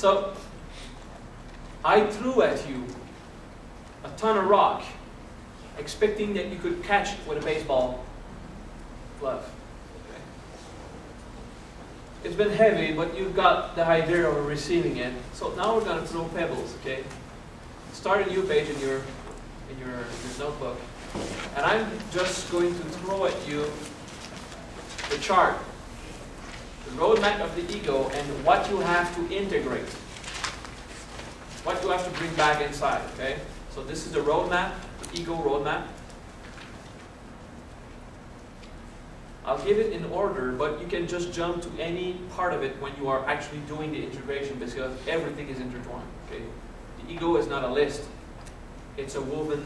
So, I threw at you a ton of rock, expecting that you could catch it with a baseball glove. Okay. It's been heavy, but you've got the idea of receiving it. So now we're going to throw pebbles, okay? Start a new page in your notebook. And I'm just going to throw at you the chart, the roadmap of the ego, and what you have to integrate, what you have to bring back inside, okay? So this is the roadmap, the ego roadmap. I'll give it in order, but you can just jump to any part of it when you are actually doing the integration, because everything is intertwined, okay? The ego is not a list. It's a woven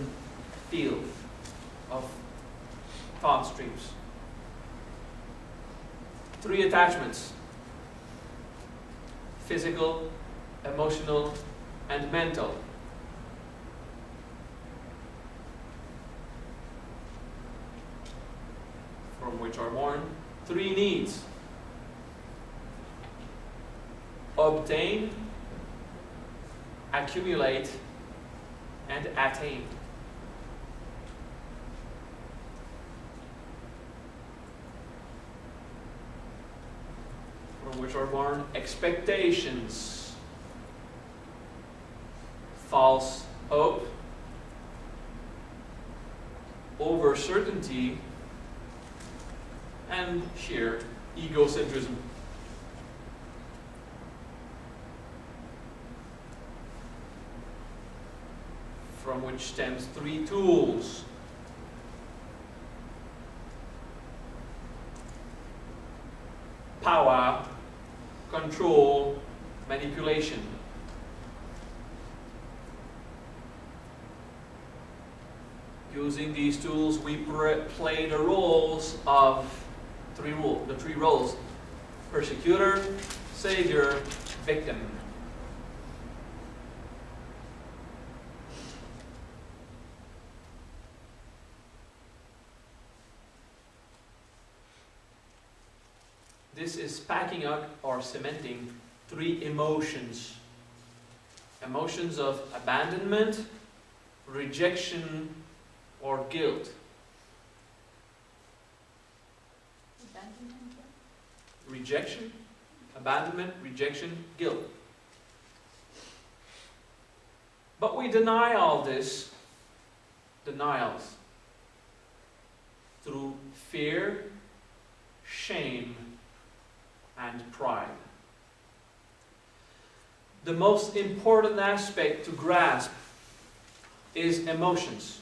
field of thought streams. 3 attachments: physical, emotional, and mental. From which are born 3 needs: obtain, accumulate, and attain. From which are born expectations, false hope, over certainty, and sheer egocentrism. From which stems 3 tools: power, control, manipulation. Using these tools, we play the roles of the 3 roles: persecutor, savior, victim. This is packing up or cementing 3 emotions. Emotions of abandonment, rejection, or guilt. Abandonment? Rejection, abandonment, rejection, guilt. But we deny all this, denials, through fear, shame, and pride. The most important aspect to grasp is emotions.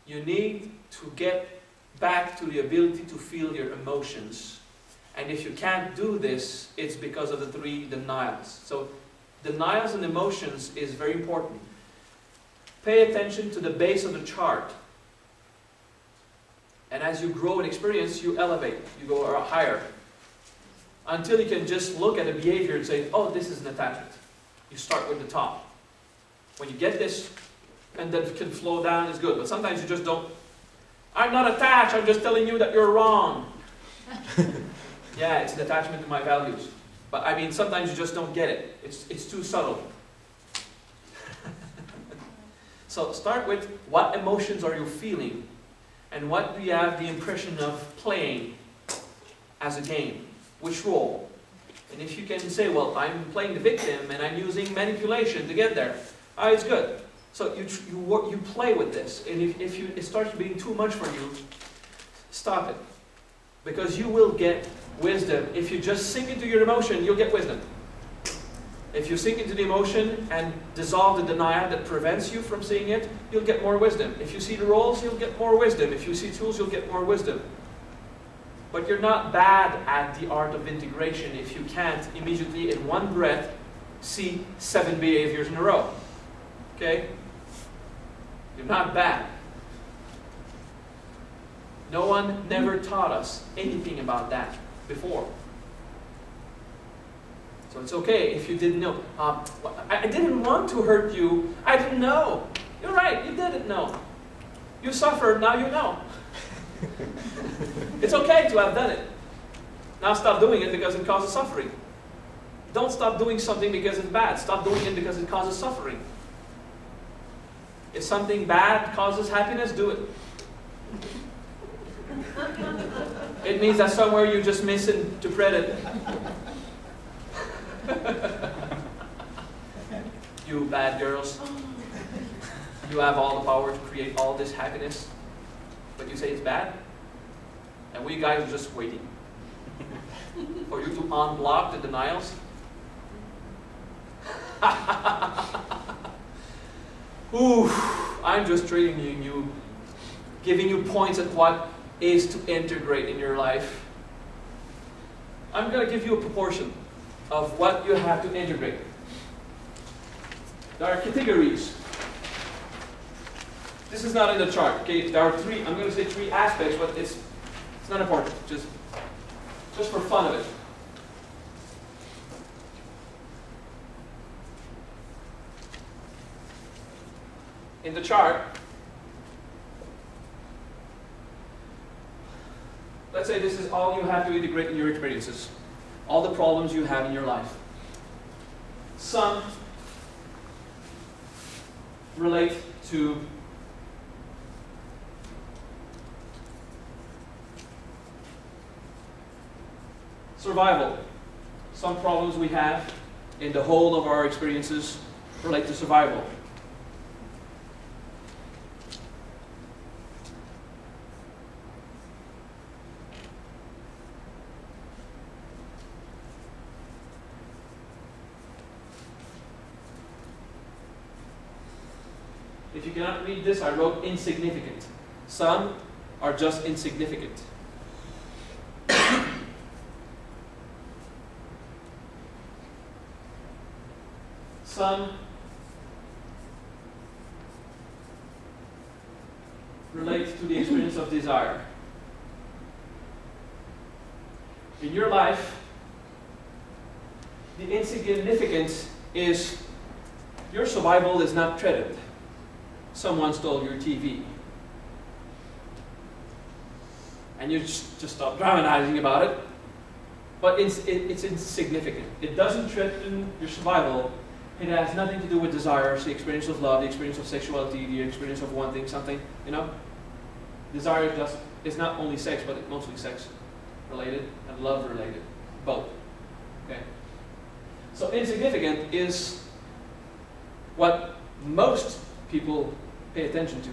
You need to get back to the ability to feel your emotions. And if you can't do this, it's because of the 3 denials. So denials and emotions is very important. Pay attention to the base of the chart. And as you grow in experience, you elevate. You go higher. Until you can just look at a behavior and say, oh, this is an attachment. You start with the top. When you get this, and then it can flow down, is good. But sometimes you just don't. I'm not attached, I'm just telling you that you're wrong. Yeah, it's an attachment to my values. But I mean, sometimes you just don't get it. It's too subtle. So start with, what emotions are you feeling? And what do you have the impression of playing as a game? Which role? And if you can say, well, I'm playing the victim and I'm using manipulation to get there, it's good. So you play with this. And if it starts being too much for you, stop it. Because you will get wisdom. If you just sink into your emotion, you'll get wisdom. If you sink into the emotion and dissolve the denial that prevents you from seeing it, you'll get more wisdom. If you see the roles, you'll get more wisdom. If you see tools, you'll get more wisdom. But you're not bad at the art of integration if you can't immediately, in one breath, see 7 behaviors in a row. Okay? You're not bad. No one never taught us anything about that before. So it's okay if you didn't know. I didn't want to hurt you. I didn't know. You're right, you didn't know. You suffered, now you know. It's okay to have done it. Now stop doing it because it causes suffering. Don't stop doing something because it's bad. Stop doing it because it causes suffering. If something bad causes happiness, do it. It means that somewhere you just misinterpreted. You bad girls. You have all the power to create all this happiness, but you say it's bad? And we guys are just waiting for you to unblock the denials. Ooh, I'm just training you, giving you points at what is to integrate in your life. I'm going to give you a proportion of what you have to integrate. There are categories. This is not in the chart. Okay, there are three. I'm going to say three aspects, but it's not important. Just for fun of it. In the chart, let's say this is all you have to integrate in your experiences, all the problems you have in your life. Some relate to survival. Some problems we have in the whole of our experiences relate to survival. If you cannot read this, I wrote insignificant. Some are just insignificant. Some relate to the experience of desire. In your life, the insignificance is your survival is not threatened. Someone stole your TV. And you just stop dramatizing about it. But it's insignificant. It doesn't threaten your survival. It has nothing to do with desires, the experience of love, the experience of sexuality, the experience of wanting something, you know? Desire is not only sex, but it's mostly sex related and love related. Both. Okay? So insignificant is what most people pay attention to.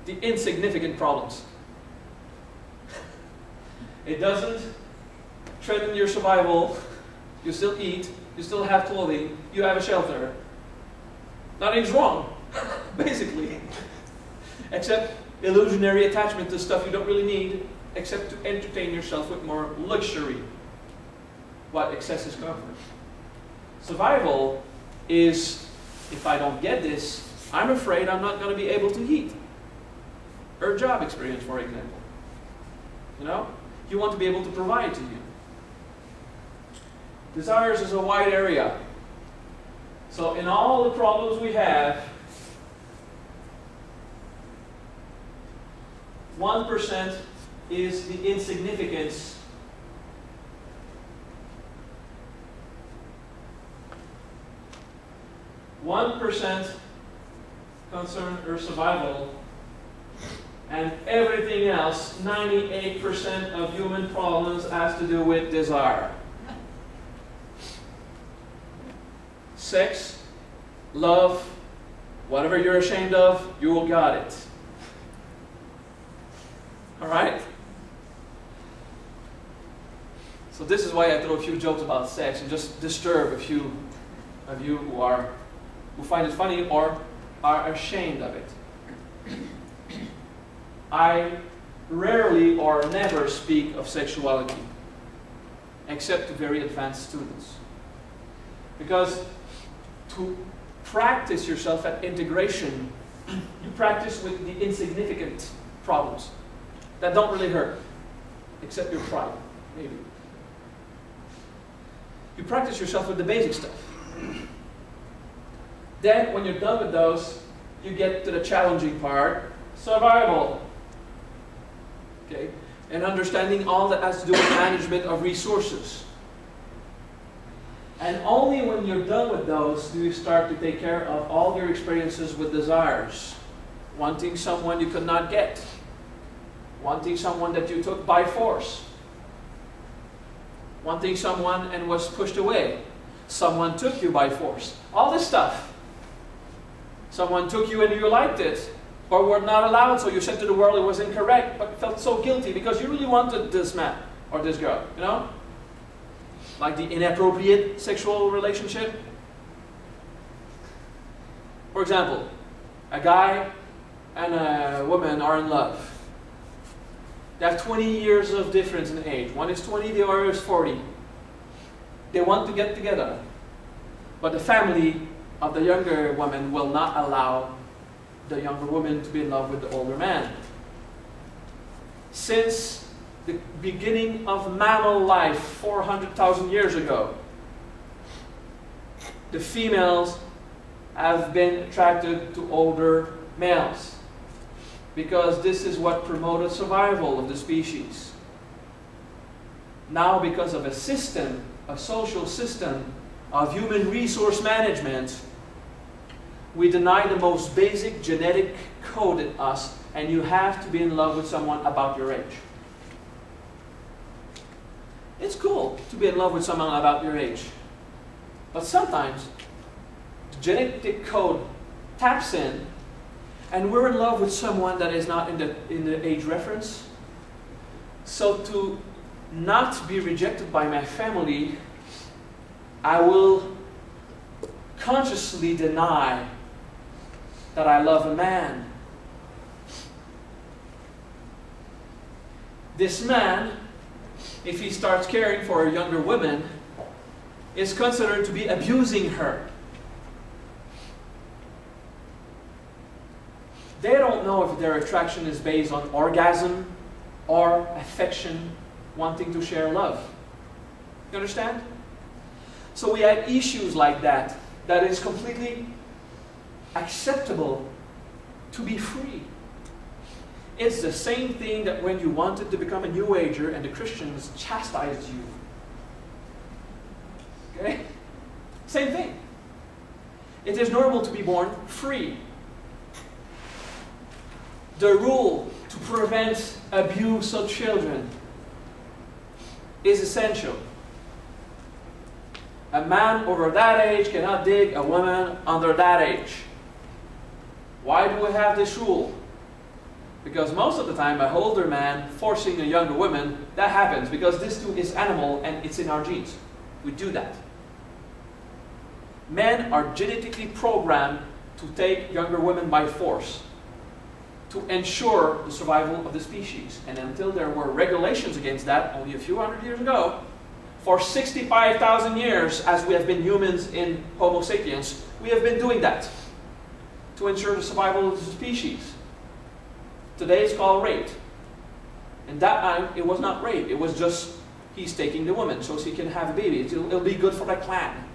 The insignificant problems. It doesn't threaten your survival. You still eat. You still have clothing. You have a shelter. Nothing's wrong, basically. Except illusionary attachment to stuff you don't really need, except to entertain yourself with more luxury. What excess is comfort. Survival is, if I don't get this, I'm afraid I'm not going to be able to eat. Or job experience, for example. You know? You want to be able to provide to you. Desires is a wide area. So in all the problems we have, 1% is the insignificance. 1% concern or survival, and everything else, 98% of human problems has to do with desire. Sex, love, whatever you're ashamed of, you will got it. Alright? So this is why I throw a few jokes about sex and just disturb a few of you who find it funny or are ashamed of it. I rarely or never speak of sexuality, except to very advanced students. Because to practice yourself at integration, you practice with the insignificant problems that don't really hurt, except your pride, maybe. You practice yourself with the basic stuff. Then, when you're done with those, you get to the challenging part, survival. Okay? And understanding all that has to do with management of resources. And only when you're done with those do you start to take care of all your experiences with desires. Wanting someone you could not get. Wanting someone that you took by force. Wanting someone and was pushed away. Someone took you by force. All this stuff. Someone took you and you liked it, or were not allowed, so you said to the world it was incorrect, but felt so guilty because you really wanted this man or this girl, you know? Like the inappropriate sexual relationship. For example, a guy and a woman are in love. They have 20 years of difference in age. One is 20, the other is 40. They want to get together. But the family of the younger woman will not allow the younger woman to be in love with the older man. Since the beginning of mammal life 400,000 years ago, the females have been attracted to older males because this is what promoted survival of the species. Now, because of a system, a social system of human resource management, we deny the most basic genetic code in us, and you have to be in love with someone about your age. It's cool to be in love with someone about your age. But sometimes the genetic code taps in, and we're in love with someone that is not in the age reference. So to not be rejected by my family, I will consciously deny that I love a man. This man, if he starts caring for a younger woman, is considered to be abusing her. They don't know if their attraction is based on orgasm or affection, wanting to share love. You understand? So we have issues like that, that is completely acceptable to be free. It's the same thing that when you wanted to become a New Ager and the Christians chastised you. Okay? Same thing. It is normal to be born free. The rule to prevent abuse of children is essential. A man over that age cannot dig a woman under that age. Why do we have this rule? Because most of the time, a older man forcing a younger woman, that happens because this too is animal and it's in our genes. We do that. Men are genetically programmed to take younger women by force to ensure the survival of the species. And until there were regulations against that only a few hundred years ago, for 65,000 years, as we have been humans in Homo sapiens, we have been doing that to ensure the survival of the species. Today it's called rape. And that time it was not rape, it was just he's taking the woman so he can have a baby. It'll be good for the clan.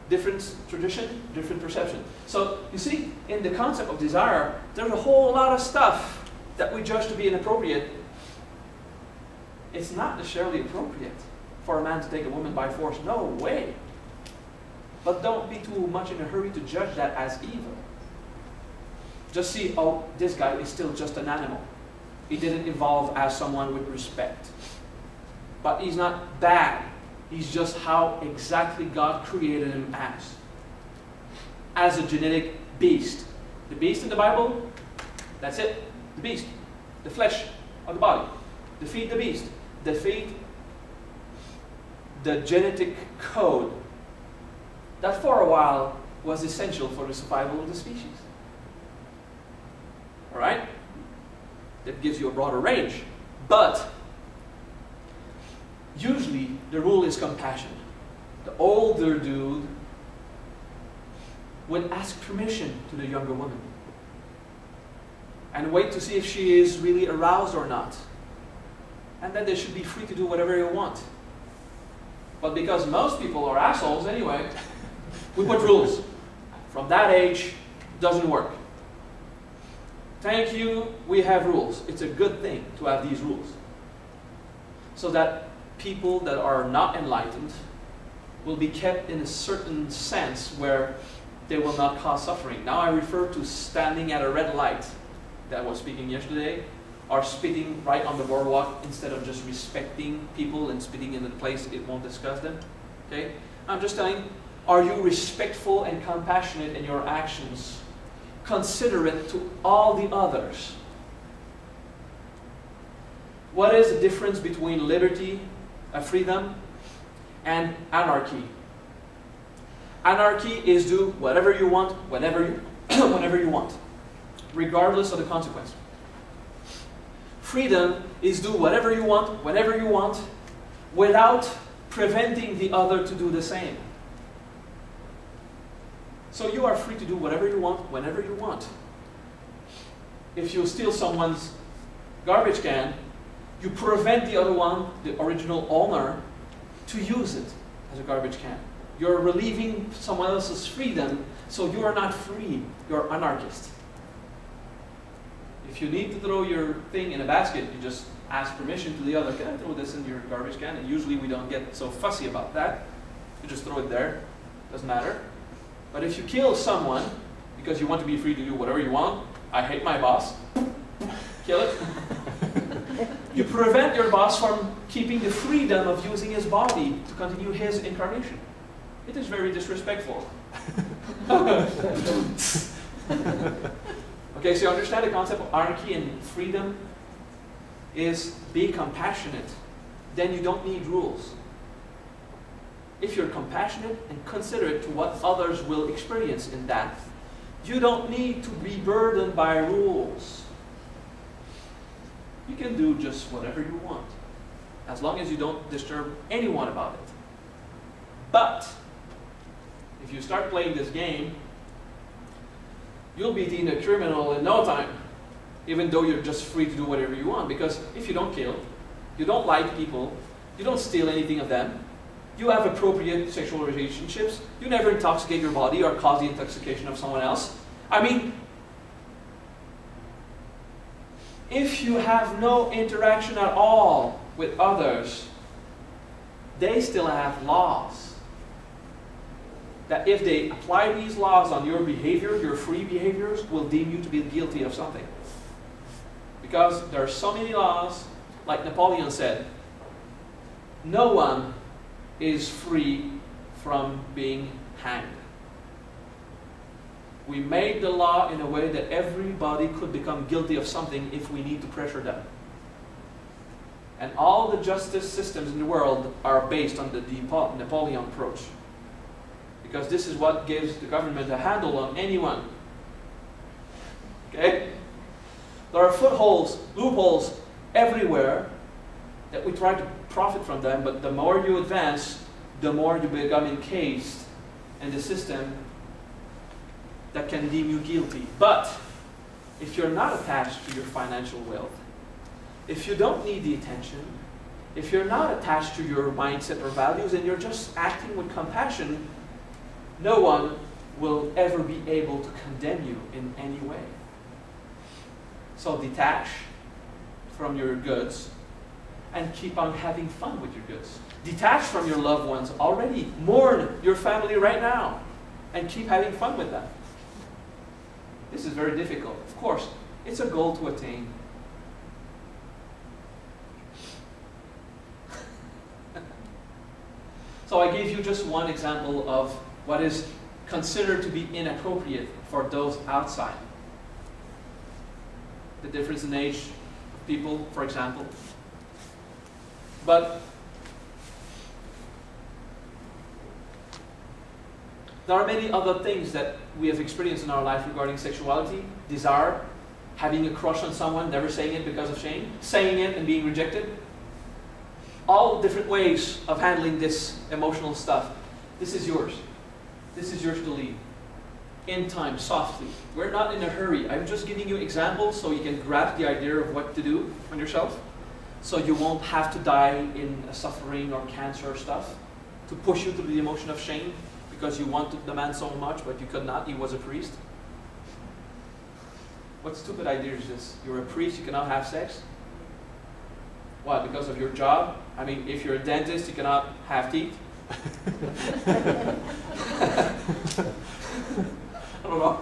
Different tradition, different perception. So you see, in the concept of desire, there's a whole lot of stuff that we judge to be inappropriate. It's not necessarily appropriate for a man to take a woman by force. No way. But don't be too much in a hurry to judge that as evil. Just see, oh, this guy is still just an animal. He didn't evolve as someone with respect. But he's not bad. He's just how exactly God created him as a genetic beast. The beast in the Bible, that's it. The beast. The flesh of the body. Defeat the beast. Defeat the genetic code that for a while was essential for the survival of the species. Alright? That gives you a broader range. But usually the rule is compassion. The older dude would ask permission to the younger woman and wait to see if she is really aroused or not. And then they should be free to do whatever they want. But because most people are assholes anyway, we put rules. From that age, doesn't work. Thank you, we have rules. It's a good thing to have these rules. So that people that are not enlightened will be kept in a certain sense where they will not cause suffering. Now I refer to standing at a red light that I was speaking yesterday, or spitting right on the boardwalk instead of just respecting people and spitting in a place it won't disgust them. Okay? I'm just telling, are you respectful and compassionate in your actions? Considerate to all the others. What is the difference between liberty, freedom, and anarchy? Anarchy is do whatever you want, whenever you want, regardless of the consequence. Freedom is do whatever you want, whenever you want, without preventing the other to do the same. So you are free to do whatever you want, whenever you want. If you steal someone's garbage can, you prevent the other one, the original owner, to use it as a garbage can. You're relieving someone else's freedom, so you are not free, you're anarchist. If you need to throw your thing in a basket, you just ask permission to the other, can I throw this in your garbage can? And usually we don't get so fussy about that. You just throw it there, doesn't matter. But if you kill someone, because you want to be free to do whatever you want, I hate my boss, kill it. You prevent your boss from keeping the freedom of using his body to continue his incarnation. It is very disrespectful. Okay, so you understand the concept of anarchy and freedom is be compassionate. Then you don't need rules. If you're compassionate and considerate to what others will experience in that, you don't need to be burdened by rules. You can do just whatever you want, as long as you don't disturb anyone about it. But if you start playing this game, you'll be deemed a criminal in no time, even though you're just free to do whatever you want. Because if you don't kill, you don't lie to people, you don't steal anything of them, you have appropriate sexual relationships, you never intoxicate your body or cause the intoxication of someone else. I mean, if you have no interaction at all with others, they still have laws. That if they apply these laws on your behavior, your free behaviors, will deem you to be guilty of something. Because there are so many laws, like Napoleon said, no one is free from being hanged. We made the law in a way that everybody could become guilty of something if we need to pressure them. And all the justice systems in the world are based on the Napoleon approach. Because this is what gives the government a handle on anyone. Okay? There are footholds, loopholes everywhere that we try to profit from them, but the more you advance, the more you become encased in the system that can deem you guilty. But if you're not attached to your financial wealth, if you don't need the attention, if you're not attached to your mindset or values, and you're just acting with compassion, no one will ever be able to condemn you in any way. So detach from your goods and keep on having fun with your goods. Detach from your loved ones already. Mourn your family right now and keep having fun with them. This is very difficult. Of course, it's a goal to attain. So I gave you just one example of what is considered to be inappropriate for those outside. The difference in age of people, for example. But there are many other things that we have experienced in our life regarding sexuality, desire, having a crush on someone, never saying it because of shame, saying it and being rejected. All different ways of handling this emotional stuff. This is yours. This is yours to lead. In time, softly. We're not in a hurry. I'm just giving you examples so you can grasp the idea of what to do on yourself. So you won't have to die in suffering or cancer or stuff to push you through the emotion of shame because you wanted the man so much but you could not. He was a priest. What stupid idea is this? You're a priest, you cannot have sex? Why? Because of your job? I mean, if you're a dentist, you cannot have teeth? I don't know.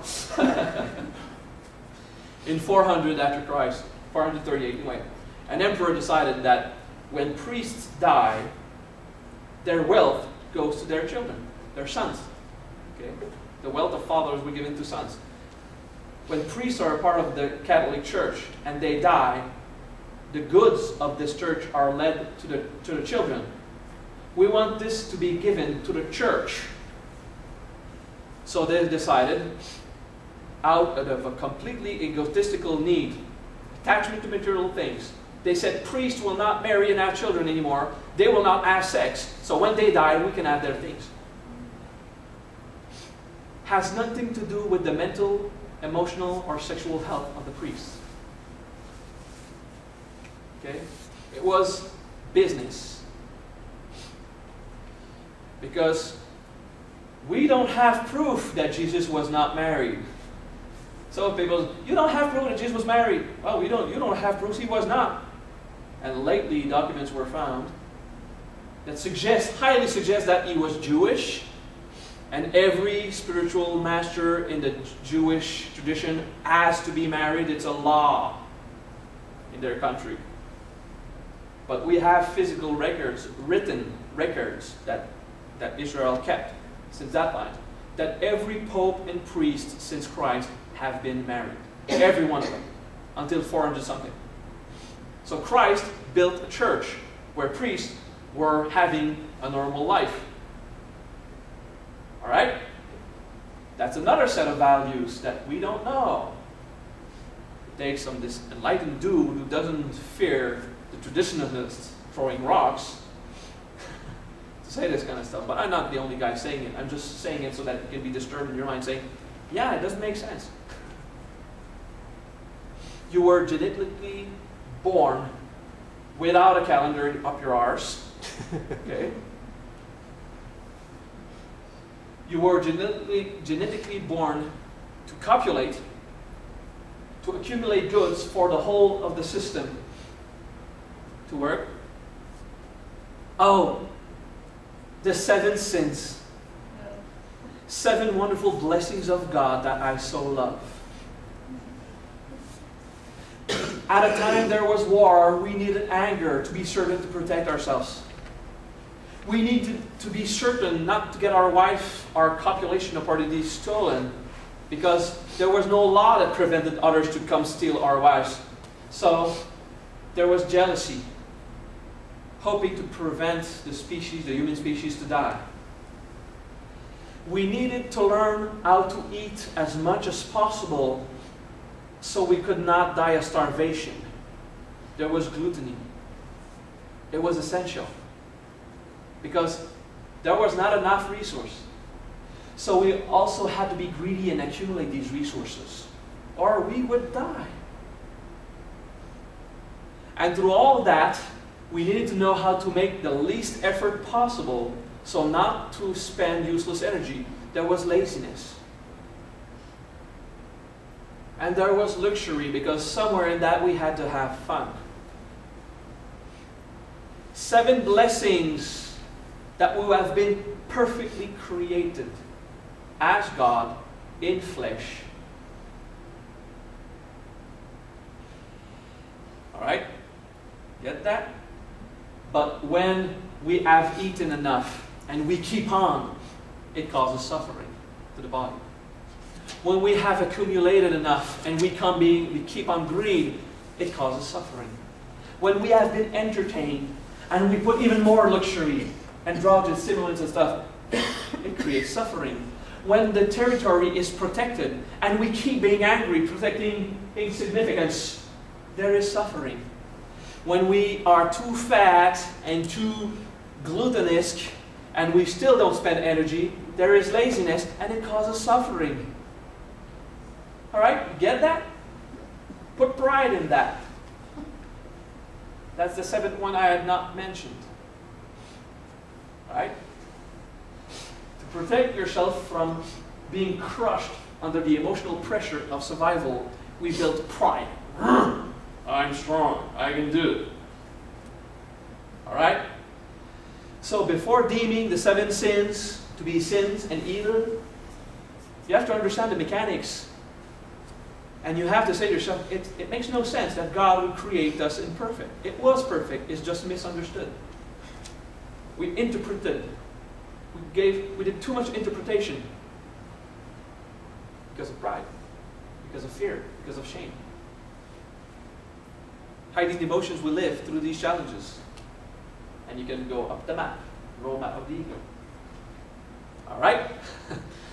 In 400 after Christ, 438 anyway, an emperor decided that when priests die, their wealth goes to their children, their sons. Okay? The wealth of fathers were given to sons. When priests are a part of the Catholic Church and they die, the goods of this church are led to the children. We want this to be given to the church. So they decided, out of a completely egotistical need, attachment to material things, they said priests will not marry and have children anymore. They will not have sex. So when they die, we can have their things. Has nothing to do with the mental, emotional, or sexual health of the priests. Okay? It was business. Because we don't have proof that Jesus was not married. So people, you don't have proof that Jesus was married. Well, you don't have proof he was not. And lately documents were found that highly suggest that he was Jewish, and every spiritual master in the Jewish tradition has to be married. It's a law in their country. But we have physical records, written records that Israel kept since that time, that every pope and priest since Christ have been married. Every one of them. Until 400 something. So Christ built a church where priests were having a normal life. Alright? That's another set of values that we don't know. It takes this enlightened dude who doesn't fear the traditionalists throwing rocks to say this kind of stuff. But I'm not the only guy saying it. I'm just saying it so that it can be disturbed in your mind, saying, yeah, it doesn't make sense. You were genetically born without a calendar up your arse. Okay? You were genetically born to copulate, to accumulate goods for the whole of the system to work. Oh, the 7 sins. 7 wonderful blessings of God that I so love. At a time there was war, we needed anger to be certain to protect ourselves. We needed to be certain not to get our copulation opportunities stolen, because there was no law that prevented others to come steal our wives. So there was jealousy, hoping to prevent the human species, to die. We needed to learn how to eat as much as possible so we could not die of starvation. There was gluttony. It was essential, because there was not enough resource. So we also had to be greedy and accumulate these resources, or we would die. And through all of that, we needed to know how to make the least effort possible, so not to spend useless energy. There was laziness. And there was luxury, because somewhere in that we had to have fun. 7 blessings that we have been perfectly created as God in flesh. Alright? Get that? But when we have eaten enough and we keep on, it causes suffering to the body. When we have accumulated enough and we keep on greed, it causes suffering. When we have been entertained and we put even more luxury and drugs and stimulants and stuff, it creates suffering. When the territory is protected and we keep being angry, protecting insignificance, there is suffering. When we are too fat and too gluttonous and we still don't spend energy, there is laziness and it causes suffering. Alright, you get that? Put pride in that. That's the 7th one I had not mentioned. Right? To protect yourself from being crushed under the emotional pressure of survival, we built pride. I'm strong. I can do it. Alright? So before deeming the 7 sins to be sins and evil, you have to understand the mechanics. And you have to say to yourself, it makes no sense that God would create us imperfect. It was perfect, it's just misunderstood. We interpreted. We did too much interpretation. Because of pride, because of fear, because of shame. Hiding the emotions we live through these challenges. And you can go up the map, road map of the ego. Alright?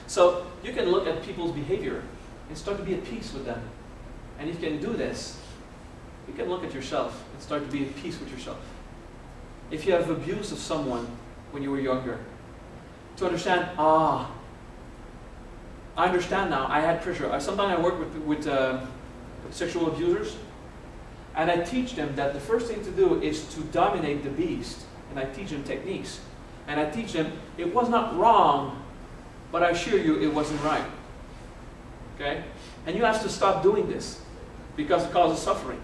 So you can look at people's behavior and start to be at peace with them. And if you can do this, you can look at yourself and start to be at peace with yourself. If you have abused of someone when you were younger, to understand, I understand now, I had pressure. Sometimes I work with sexual abusers, and I teach them that the first thing to do is to dominate the beast. And I teach them techniques. And I teach them, it was not wrong, but I assure you it wasn't right. Okay? And you have to stop doing this, because it causes suffering.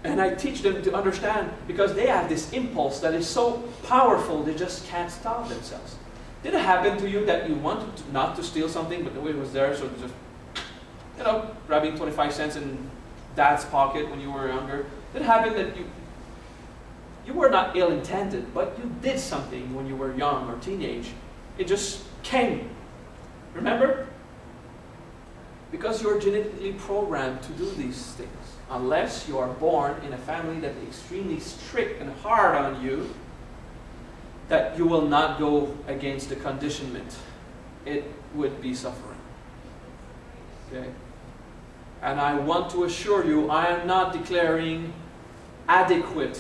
And I teach them to understand, because they have this impulse that is so powerful, they just can't stop themselves. Did it happen to you that you wanted not to steal something, but the way it was there, so just, grabbing 25 cents in dad's pocket when you were younger? Did it happen that you were not ill-intended, but you did something when you were young or teenage? It just came. Remember? Because you're genetically programmed to do these things. Unless you are born in a family that is extremely strict and hard on you, that you will not go against the conditionment. It would be suffering. Okay? And I want to assure you, I am not declaring adequate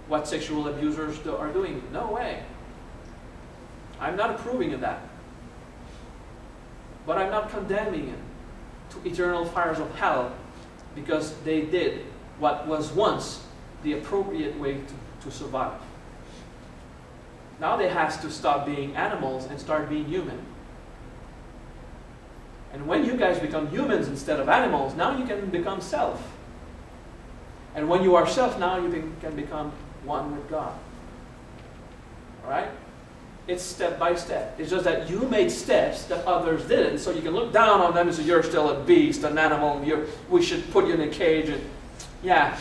what sexual abusers are doing. No way. I'm not approving of that. But I'm not condemning it to eternal fires of hell, because they did what was once the appropriate way to survive. Now they have to stop being animals and start being human. And when you guys become humans instead of animals, now you can become self. And when you are self, now you can become one with God. Alright? It's step by step. It's just that you made steps that others didn't, so you can look down on them and say, you're still a beast, an animal, we should put you in a cage. And, yeah.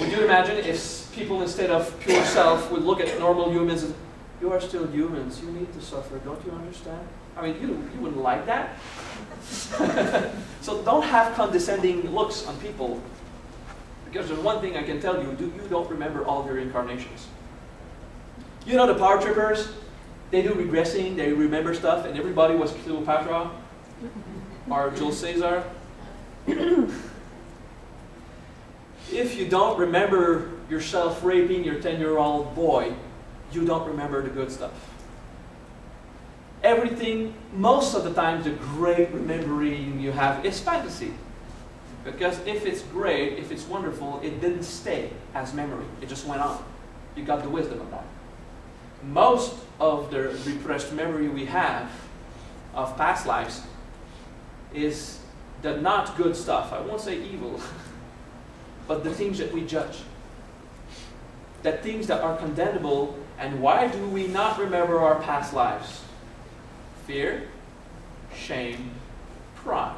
Would you imagine if people, instead of pure self, would look at normal humans and, you are still humans, you need to suffer, don't you understand? I mean, you wouldn't like that. So don't have condescending looks on people. Because there's one thing I can tell you, you don't remember all your incarnations. You know the power trippers? They do regressing, they remember stuff, and everybody was Cleopatra or Jules Caesar. If you don't remember yourself raping your 10-year-old boy, you don't remember the good stuff. Everything, most of the time, the great remembering you have is fantasy. Because if it's great, if it's wonderful, it didn't stay as memory. It just went on. You got the wisdom of that. Most of the repressed memory we have of past lives is the not good stuff. I won't say evil, but the things that we judge. The things that are condemnable. And why do we not remember our past lives? Fear, shame, pride.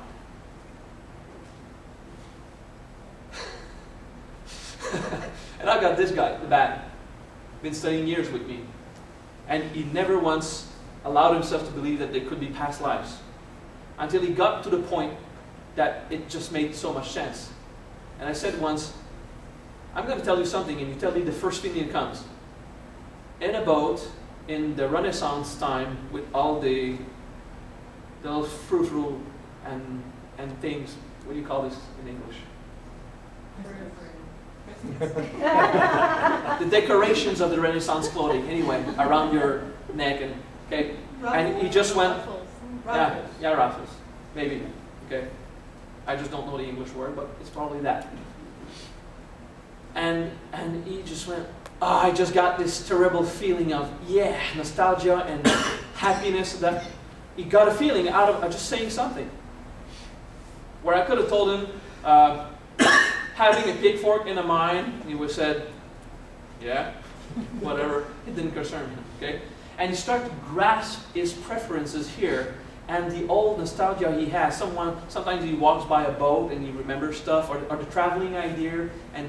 And I've got this guy in the back, been studying years with me. And he never once allowed himself to believe that there could be past lives. Until he got to the point that it just made so much sense. And I said once, I'm going to tell you something, and you tell me the first thing that comes. In a boat, in the Renaissance time, with all the those frou-frou and things, what do you call this in English? The decorations of the Renaissance clothing, anyway, around your neck, and okay, and he just went, yeah, ruffles, maybe, okay. I just don't know the English word, but it's probably that. And he just went, oh, I just got this terrible feeling of, yeah, nostalgia and happiness. That he got a feeling out of just saying something. Where I could have told him, having a pitchfork in a mine, he would have said, Yeah? Whatever. It didn't concern him. Okay? And you start to grasp his preferences here and the old nostalgia he has. Sometimes he walks by a boat and he remembers stuff, or the traveling idea, and,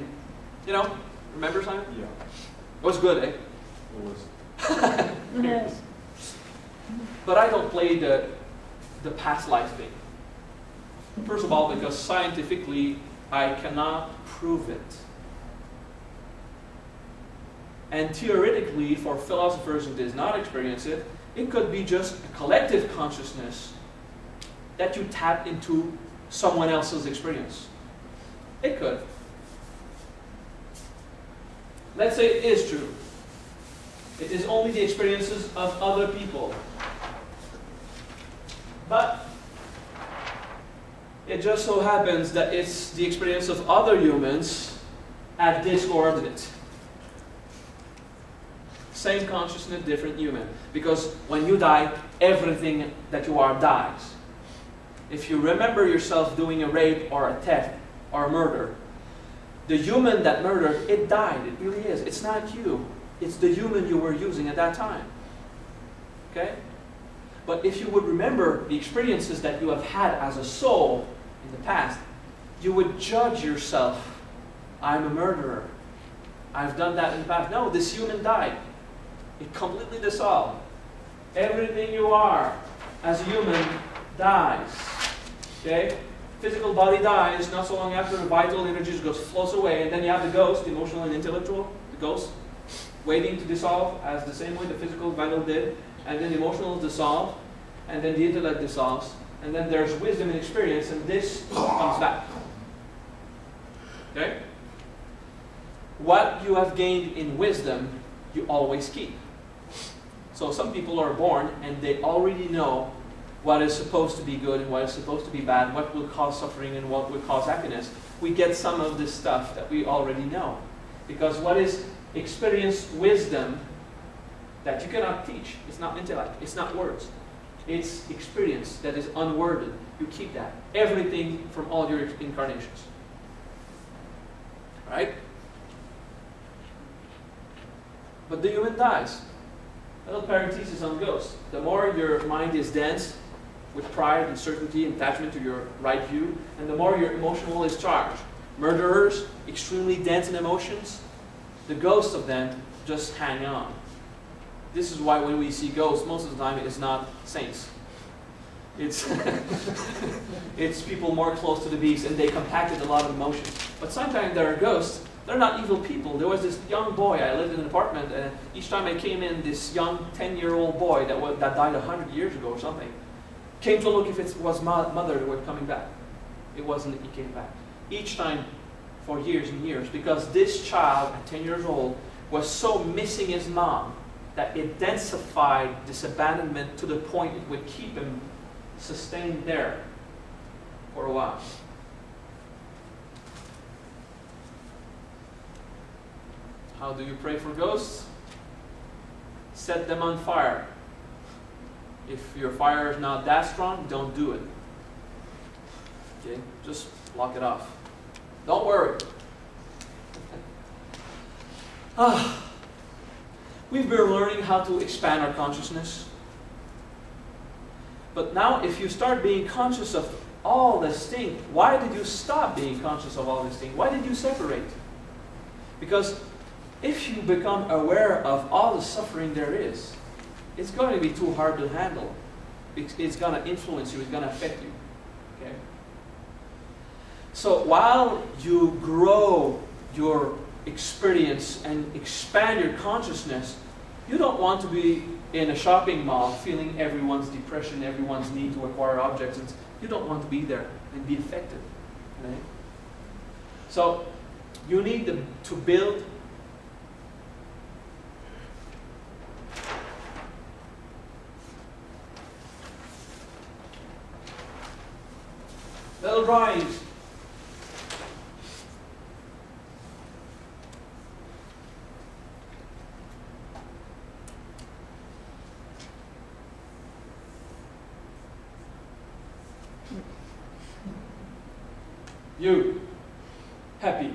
you know, remember, Simon? Yeah. It was good, eh? It was. Yes. But I don't play the past life thing. First of all, because scientifically, I cannot prove it. And theoretically, for philosophers who did not experience it, it could be just a collective consciousness that you tap into someone else's experience. It could. Let's say it is true. It is only the experiences of other people. But it just so happens that it's the experience of other humans at this coordinate. Same consciousness, different human. Because when you die, everything that you are dies. If you remember yourself doing a rape or a theft or a murder, the human that murdered, it died. It really is. It's not you. It's the human you were using at that time. Okay? But if you would remember the experiences that you have had as a soul in the past, you would judge yourself. I'm a murderer. I've done that in the past. No, this human died. It completely dissolved. Everything you are as a human dies. Okay? Physical body dies, not so long after the vital energy just flows away, and then you have the ghost, the emotional and intellectual, the ghost, waiting to dissolve as the same way the physical vital did, and then the emotional dissolve, and then the intellect dissolves, and then there's wisdom and experience, and this comes back. Okay? What you have gained in wisdom, you always keep. So some people are born and they already know what is supposed to be good and what is supposed to be bad, what will cause suffering and what will cause happiness. We get some of this stuff that we already know. Because what is experienced wisdom that you cannot teach? It's not intellect, it's not words. It's experience that is unworded. You keep that. Everything from all your incarnations. Right? But the human dies. A little parenthesis on ghosts. The more your mind is dense with pride, uncertainty, attachment to your right view, and the more your emotional is charged. Murderers, extremely dense in emotions, the ghosts of them just hang on. This is why when we see ghosts, most of the time it's not saints. It's, it's people more close to the beast, and they compacted a lot of emotions. But sometimes there are ghosts. They're not evil people. There was this young boy, I lived in an apartment, and each time I came in, this young 10-year-old boy that died 100 years ago or something, came to look if it was mother who was coming back. It wasn't, he came back. Each time for years and years, because this child at 10 years old was so missing his mom that it densified this abandonment to the point it would keep him sustained there for a while. How do you pray for ghosts? Set them on fire. If your fire is not that strong, don't do it. Okay? Just block it off. Don't worry. We've been learning how to expand our consciousness. But now if you start being conscious of all this thing, why did you stop being conscious of all this thing? Why did you separate? Because if you become aware of all the suffering there is, it's going to be too hard to handle. It's going to influence you, it's going to affect you. Okay? So while you grow your experience and expand your consciousness, you don't want to be in a shopping mall feeling everyone's depression, everyone's need to acquire objects. You don't want to be there and be affected. Right? So you need to build little drawings. You, happy.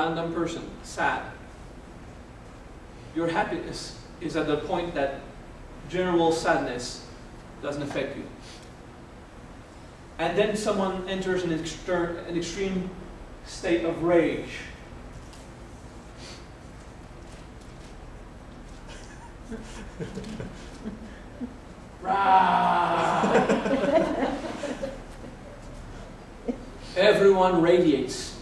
random person, sad. Your happiness is at the point that general sadness doesn't affect you. And then someone enters an extreme state of rage. Everyone radiates.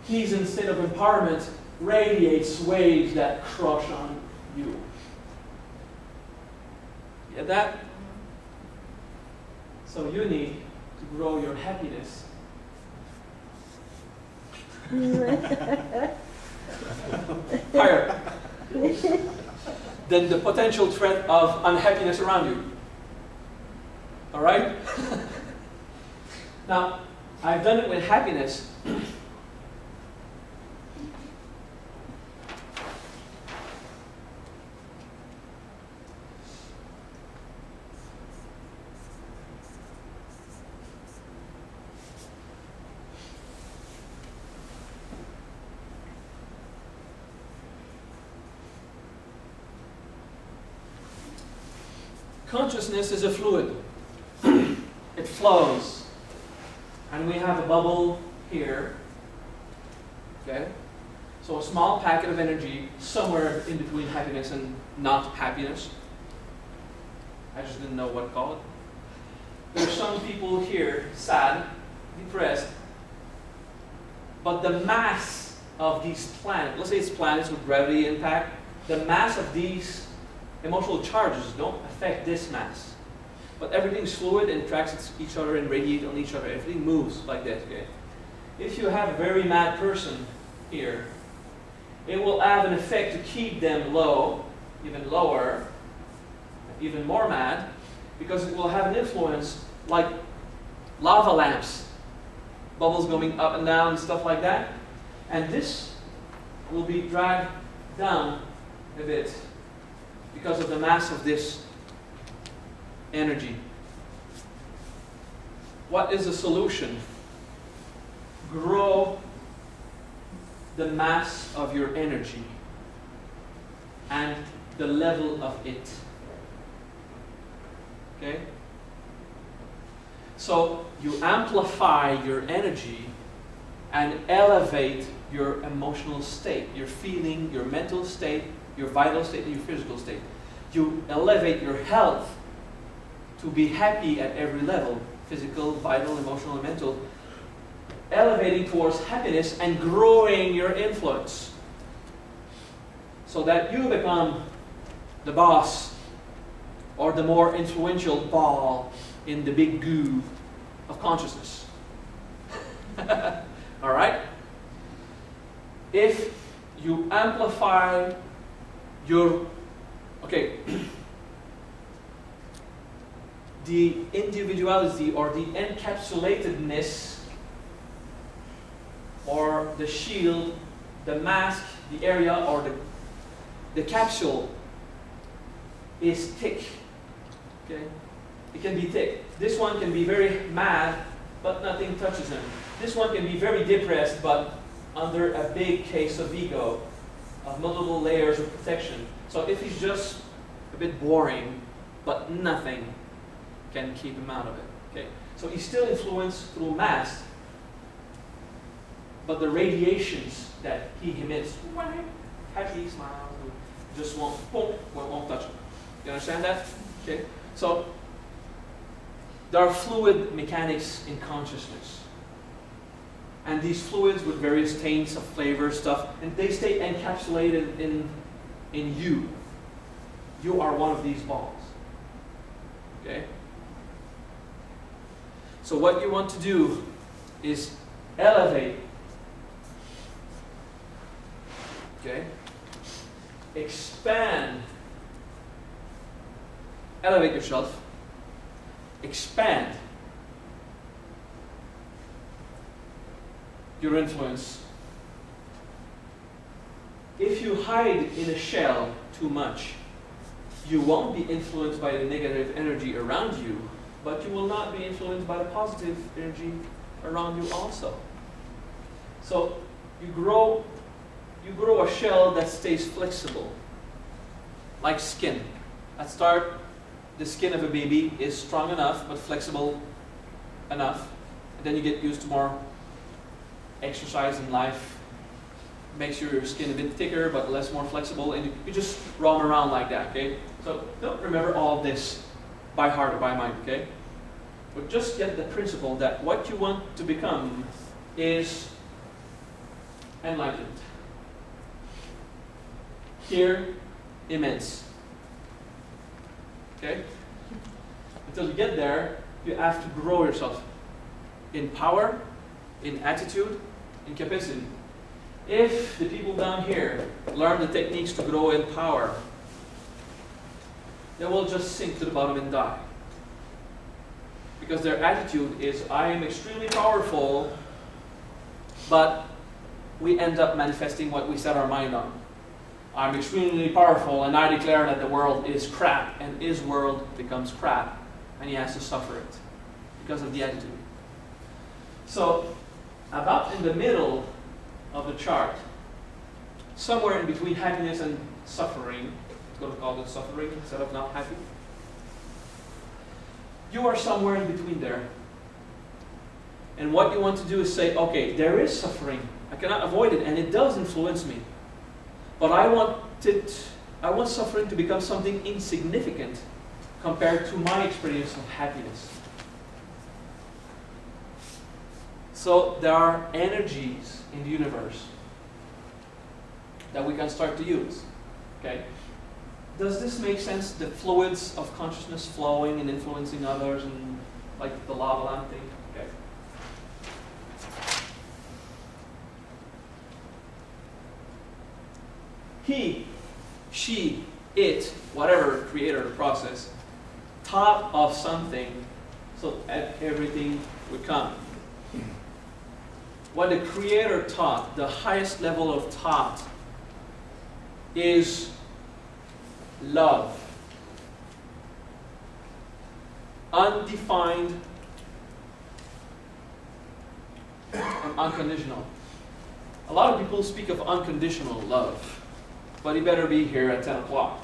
He's, instead of empowerment, radiates waves that crush on you. Get that? So you need to grow your happiness. Higher than the potential threat of unhappiness around you. All right? Now, I've done it with happiness. Consciousness is a fluid. It flows. And we have a bubble here. Okay? So a small packet of energy somewhere in between happiness and not happiness. I just didn't know what to call it. There's some people here, sad, depressed, but the mass of these planets, let's say it's planets with gravity impact, the mass of these emotional charges don't affect this mass. But everything's fluid and tracks each other and radiates on each other. Everything moves like that, okay? If you have a very mad person here, it will have an effect to keep them low, even lower, even more mad, because it will have an influence like lava lamps, bubbles going up and down and stuff like that. And this will be dragged down a bit because of the mass of this energy. What is the solution? Grow the mass of your energy and the level of it. Okay? So you amplify your energy and elevate your emotional state, your feeling, your mental state, your vital state, and your physical state. You elevate your health to be happy at every level, physical, vital, emotional, and mental, elevating towards happiness and growing your influence so that you become the boss or the more influential ball in the big goo of consciousness. All right? If you amplify your, okay, the individuality or the encapsulatedness or the shield, the mask, the area, or the capsule is thick. Okay? It can be thick. This one can be very mad, but nothing touches him. This one can be very depressed, but under a big case of ego, of multiple layers of protection. So if he's just a bit boring, but nothing can keep him out of it. Okay? So he's still influenced through mass, but the radiations that he emits, happy smiles, just won't touch him. You understand that? Okay? So there are fluid mechanics in consciousness. And these fluids with various taints of flavor stuff, and they stay encapsulated in you. You are one of these balls. Okay? So what you want to do is elevate. Okay? Expand. Elevate yourself. Expand your influence. If you hide in a shell too much, you won't be influenced by the negative energy around you, but you will not be influenced by the positive energy around you also. So you grow a shell that stays flexible, like skin. At start, the skin of a baby is strong enough but flexible enough, and then you get used to more exercise in life. Makes your skin a bit thicker but more flexible, and you just roam around like that, okay? So don't remember all of this by heart or by mind, okay? But just get the principle that what you want to become is enlightened. Here, immense. Okay? Until you get there, you have to grow yourself in power, in attitude, in capacity. If the people down here learn the techniques to grow in power, they will just sink to the bottom and die. Because their attitude is, I am extremely powerful, but we end up manifesting what we set our mind on. I'm extremely powerful, and I declare that the world is crap, and his world becomes crap, and he has to suffer it because of the attitude. So, about in the middle of the chart, somewhere in between happiness and suffering, I'm going to call it suffering instead of not happy. You are somewhere in between there. And what you want to do is say, okay, there is suffering. I cannot avoid it, and it does influence me. But I want suffering to become something insignificant compared to my experience of happiness. So there are energies in the universe that we can start to use. Okay? Does this make sense? The fluids of consciousness flowing and influencing others, and like the lava lamp thing? Okay. He, she, it, whatever creator of the process, thought of something so that everything would come. What the creator taught, the highest level of thought, is love. Undefined and unconditional. A lot of people speak of unconditional love, but you better be here at 10 o'clock.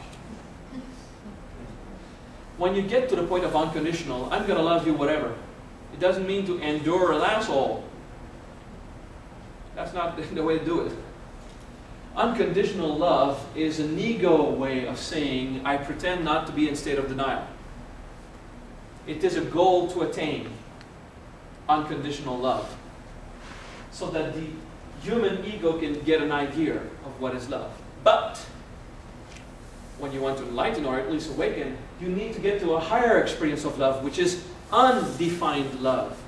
When you get to the point of unconditional, I'm going to love you whatever. It doesn't mean to endure an asshole. That's not the way to do it. Unconditional love is an ego way of saying, I pretend not to be in state of denial. It is a goal to attain unconditional love, so that the human ego can get an idea of what is love. But when you want to enlighten or at least awaken, you need to get to a higher experience of love, which is undefined love.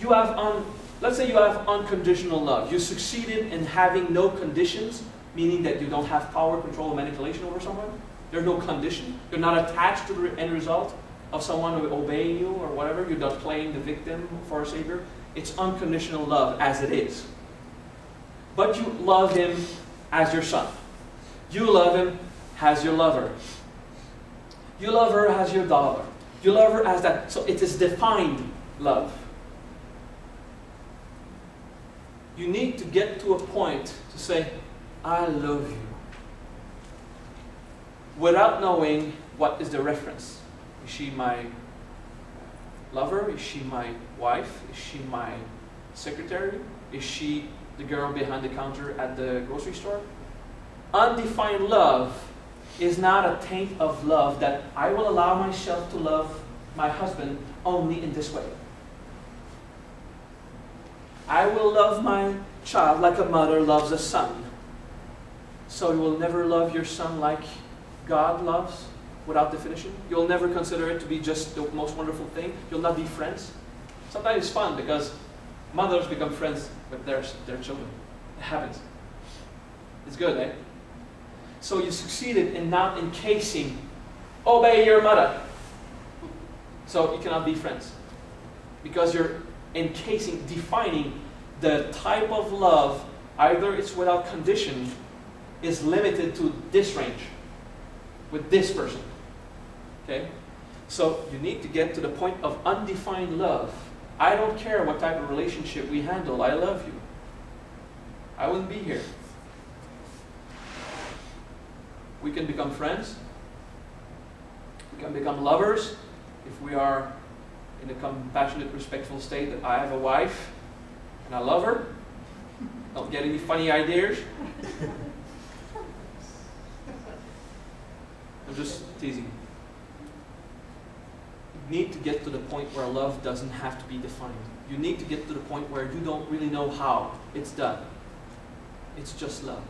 You have let's say you have unconditional love. You succeeded in having no conditions, meaning that you don't have power, control, or manipulation over someone. There's no condition. You're not attached to the end result of someone obeying you or whatever. You're not playing the victim for a savior. It's unconditional love as it is. But you love him as your son. You love him as your lover. You love her as your daughter. You love her as that. So it is defined love. You need to get to a point to say, I love you, without knowing what is the reference. Is she my lover? Is she my wife? Is she my secretary? Is she the girl behind the counter at the grocery store? Undefined love is not a taint of love that I will allow myself to love my husband only in this way. I will love my child like a mother loves a son. So you will never love your son like God loves, without definition. You'll never consider it to be just the most wonderful thing. You'll not be friends. Sometimes it's fun because mothers become friends with their children. It happens. It's good, eh? So you succeeded in not encasing, obey your mother. So you cannot be friends. Because you're encasing, defining the type of love, either it's without condition, is limited to this range, with this person. Okay? So you need to get to the point of undefined love. I don't care what type of relationship we handle, I love you. I wouldn't be here. We can become friends. We can become lovers if we are in a compassionate, respectful state that I have a wife and I love her. Don't get any funny ideas. I'm just teasing. You need to get to the point where love doesn't have to be defined. You need to get to the point where you don't really know how it's done. It's just love.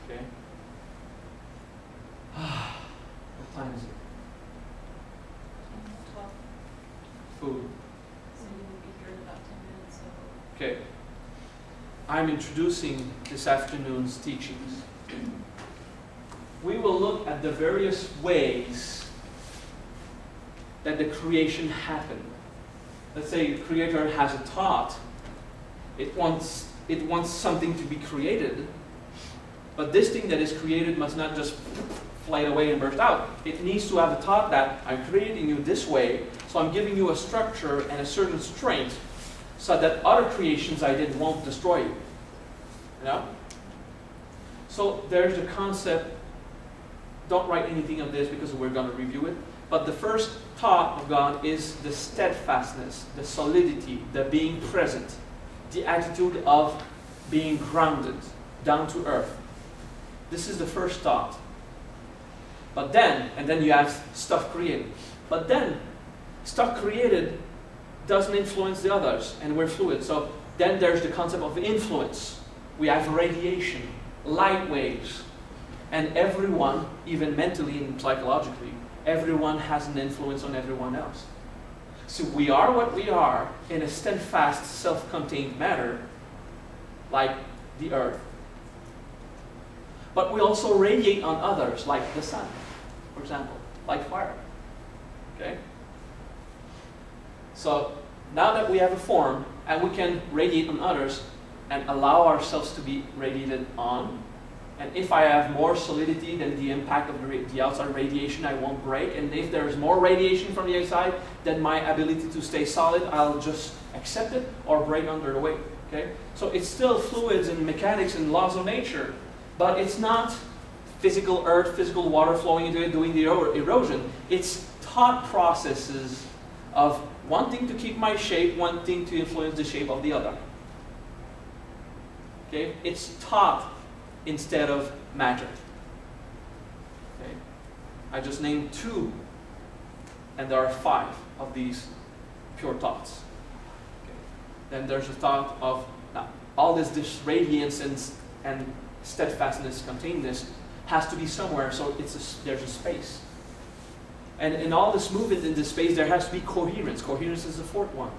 Okay? What time is it? Food. So you will be here in about 10 minutes. So. Okay. I'm introducing this afternoon's teachings. We will look at the various ways that the creation happened. Let's say the Creator has a thought. It wants something to be created, but this thing that is created must not just fly away and burst out. It needs to have a thought that I'm creating you this way, so I'm giving you a structure and a certain strength so that other creations I did won't destroy you. You know? So there's the concept. Don't write anything of this because we're going to review it. But the first thought of God is the steadfastness, the solidity, the being present, the attitude of being grounded, down to earth. This is the first thought. But then, and then you have stuff created. But then, stuff created doesn't influence the others, and we're fluid. So then there's the concept of influence. We have radiation, light waves. And everyone, even mentally and psychologically, everyone has an influence on everyone else. So we are what we are in a steadfast, self-contained matter, like the earth. But we also radiate on others, like the sun, for example, like fire. Okay? So now that we have a form, and we can radiate on others, and allow ourselves to be radiated on, and if I have more solidity than the impact of the outside radiation, I won't break. And if there is more radiation from the outside, then my ability to stay solid, I'll just accept it or break under the weight. Okay? So it's still fluids and mechanics and laws of nature. But it's not physical earth, physical water flowing into it, doing the erosion. It's thought processes of wanting to keep my shape, wanting to influence the shape of the other. Okay? It's thought instead of matter. Okay? I just named 2, and there are 5 of these pure thoughts. Okay? Then there's a thought of all this radiance and steadfastness, containedness has to be somewhere, so there's a space. And in all this movement in this space, there has to be coherence. Coherence is the 4th one.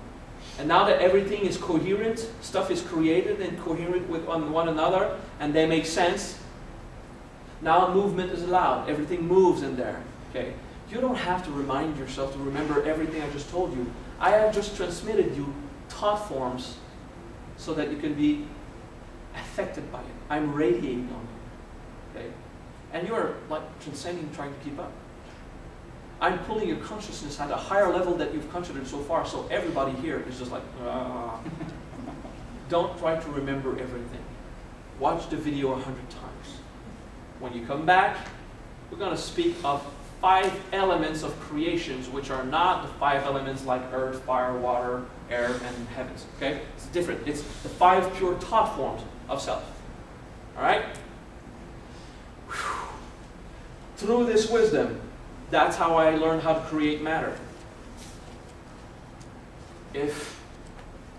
And now that everything is coherent, stuff is created and coherent with one another, and they make sense, now movement is allowed. Everything moves in there. Okay? You don't have to remind yourself to remember everything I just told you. I have just transmitted you thought forms so that you can be affected by it. I'm radiating on you. Okay? And you are like transcending, trying to keep up. I'm pulling your consciousness at a higher level that you've considered so far, so everybody here is just like, Don't try to remember everything. Watch the video 100 times. When you come back, we're going to speak of 5 elements of creations, which are not the 5 elements like earth, fire, water, air, and heavens. Okay? It's different. It's the 5 pure thought forms of self. Alright? Through this wisdom, that's how I learned how to create matter. If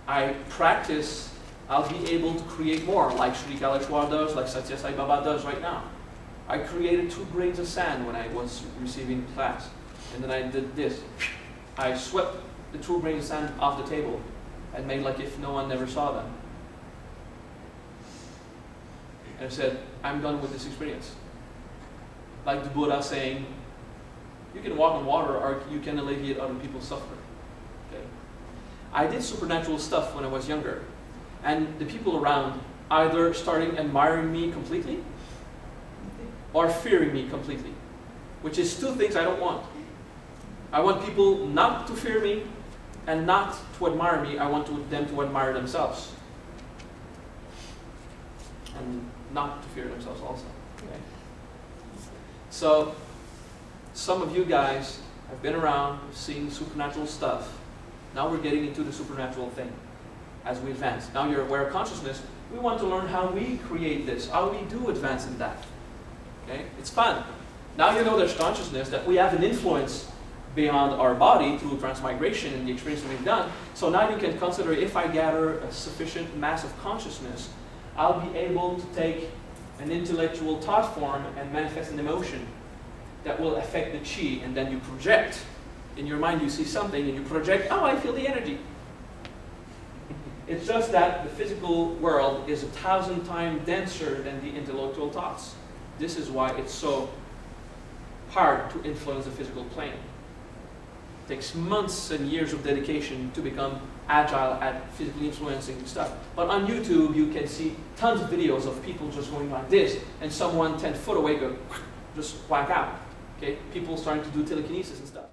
I practice, I'll be able to create more, like Sri Kaleshwar does, like Satya Sai Baba does right now. I created 2 grains of sand when I was receiving class. And then I did this. I swept the 2 grains of sand off the table and made like if no one ever saw them. And I said, I'm done with this experience. Like the Buddha saying, you can walk on water or you can alleviate other people's suffering. Okay? I did supernatural stuff when I was younger. And the people around either starting admiring me completely or fearing me completely. Which is 2 things I don't want. I want people not to fear me and not to admire me. I want them to admire themselves. and not to fear themselves also. Okay? So, some of you guys have been around, seeing supernatural stuff. Now we're getting into the supernatural thing as we advance. Now you're aware of consciousness. We want to learn how we create this, how we do advance in that. Okay? It's fun. Now you know there's consciousness, that we have an influence beyond our body through transmigration and the experience that we've done. So now you can consider, if I gather a sufficient mass of consciousness, I'll be able to take an intellectual thought form and manifest an emotion that will affect the chi, and then you project. In your mind you see something and you project, oh, I feel the energy. It's just that the physical world is 1,000 times denser than the intellectual thoughts. This is why it's so hard to influence the physical plane. It takes months and years of dedication to become agile at physically influencing stuff. But on YouTube, you can see tons of videos of people just going like this, and someone 10 foot away go, just whack out. Okay? People starting to do telekinesis and stuff.